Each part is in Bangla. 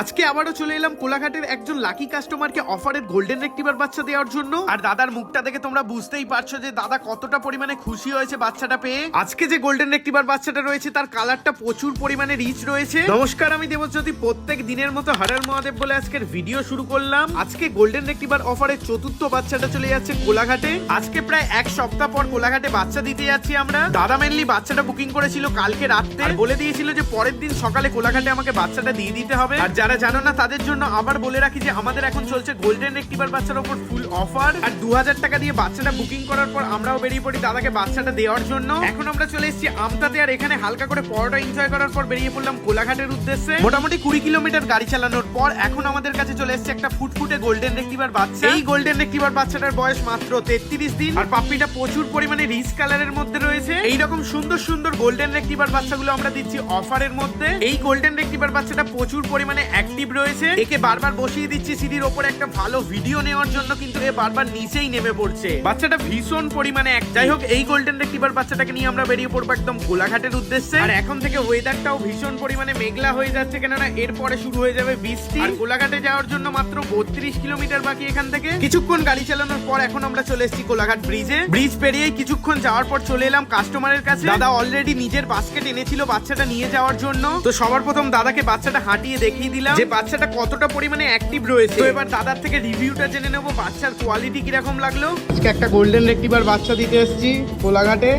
আজকে আবারও চলে এলাম কোলাঘাটের একজন লাকি কাস্টমারকে অফারের গোল্ডেন রেক্টিভার বাচ্চা দেওয়ার জন্য। আর দাদার মুখটা দেখে তোমরা বুঝতেই পারছো যে দাদা কতটা পরিমাণে খুশি হয়েছে বাচ্চাটা পেয়ে। আজকে যে গোল্ডেন রেক্টিভার বাচ্চাটা রয়েছে তার কালারটা প্রচুর পরিমাণে রিচ রয়েছে। নমস্কার, আমি দেবজ্যোতি। প্রত্যেক দিনের মতো হরর মহাদেব বলে আজকের ভিডিও শুরু করলাম। আজকে গোল্ডেন রেক্টিভার অফারের চতুর্থ বাচ্চাটা চলে যাচ্ছে কোলাঘাটে। আজকে প্রায় এক সপ্তাহ পর কোলাঘাটে বাচ্চা দিতে যাচ্ছি আমরা। দাদা মেনলি বাচ্চাটা বুকিং করেছিল কালকে রাতে, আর বলে দিয়েছিল যে পরের দিন সকালে কোলাঘাটে আমাকে বাচ্চাটা দিয়ে দিতে হবে। আর যারা জানো না তাদের জন্য আবার বলে রাখি যে আমাদের এখন চলছে গোল্ডেন রেক্টিভার বাচ্চার উপর ফুল অফার। আর 2000 টাকা দিয়ে বাচ্চাটা বুকিং করার পর আমরাও বেরিয়ে পড়ি দাদাকে বাচ্চাটা দেওয়ার জন্য। এখন আমরা চলে এসেছি আমতাতে, আর এখানে হালকা করে পরোটা এনজয় করার পর বেরিয়ে পড়লাম কোলাঘাটের উদ্দেশ্যে। মোটামুটি 20 কিলোমিটার গাড়ি চালানোর পর এখন আমাদের কাছে চলে এসেছে একটা ফুটফুটে গোল্ডেন রেক্টিভার বাচ্চা। এই গোল্ডেন রেক্টিভার বাচ্চাটার বয়স মাত্র 33 দিন, আর পাপ্পিটা প্রচুর পরিমাণে রিচ কালারের মধ্যে রয়েছে। এইরকম সুন্দর সুন্দর গোল্ডেন রেক্টিভার বাচ্চাগুলো আমরা দিচ্ছি অফারের মধ্যে। এই গোল্ডেন রেক্টিভার বাচ্চাটা প্রচুর পরিমাণে অ্যাক্টিভ রয়েছে। একে বারবার বসিয়ে দিচ্ছি সিঁড়ির ওপরে একটা ভালো ভিডিও নেওয়ার জন্য, কিন্তু এ বারবার নিচেই নেমে পড়ছে। বাচ্চাটা ভীষণ পরিমাণে যাই হোক, এই গোল্ডেন রেক্টিভার বাচ্চাটাকে নিয়ে আমরা বেরিয়ে পড়বো একদম কোলাঘাটের উদ্দেশ্যে। আর এখন থেকে ওয়েদারটাও ভীষণ পরিমাণে মেঘলা হয়ে যাচ্ছে, কেননা এরপরে শুরু হয়ে যাবে বৃষ্টি। আর কোলাঘাটে যাওয়ার জন্য মাত্র 32 কিলোমিটার বাকি এখান থেকে। কিছুক্ষণ গাড়ি চালানোর পর এখন আমরা চলে এসেছি কোলাঘাট ব্রিজে। ব্রিজ পেরিয়ে কিছুক্ষণ যাওয়ার পর চলে এলাম কাস্টমারের কাছে। দাদা অলরেডি নিজের বাস্কেট এনেছিল বাচ্চাটা নিয়ে যাওয়ার জন্য। তো সবার প্রথম দাদাকে বাচ্চাটা হাঁটিয়ে দেখিয়ে দিলাম যে বাচ্চাটা কতটা পরিমাণে অ্যাক্টিভ রয়েছে। তো এবার দাদার থেকে রিভিউটা জেনে নেবো বাচ্চার কোয়ালিটি কিরকম লাগলো। আজকে একটা গোল্ডেন রেক্টিভার বাচ্চা দিতে এসেছি কোলাঘাটে।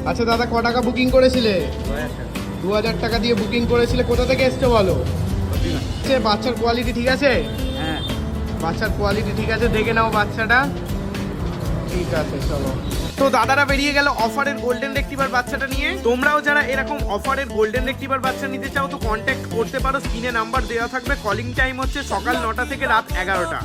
আচ্ছা দাদা, ক টাকা বুকিং করেছিলে? 2000 টাকা দিয়ে বুকিং করেছিলে। কোথা থেকে এসছো বলো? বাচ্চার কোয়ালিটি ঠিক আছে? হ্যাঁ, বাচ্চার কোয়ালিটি ঠিক আছে, দেখে নাও বাচ্চাটা। ঠিক আছে, চলো। তো দাদারা বেরিয়ে গেল অফারের গোল্ডেন রেক্টিভার বাচ্চাটা নিয়ে। তোমরাও যারা এরকম অফারের গোল্ডেন রেক্টিভার বাচ্চা নিতে চাও তো কন্ট্যাক্ট করতে পারো, স্ক্রিনে নাম্বার দেওয়া থাকবে। কলিং টাইম হচ্ছে সকাল 9টা থেকে রাত 11টা।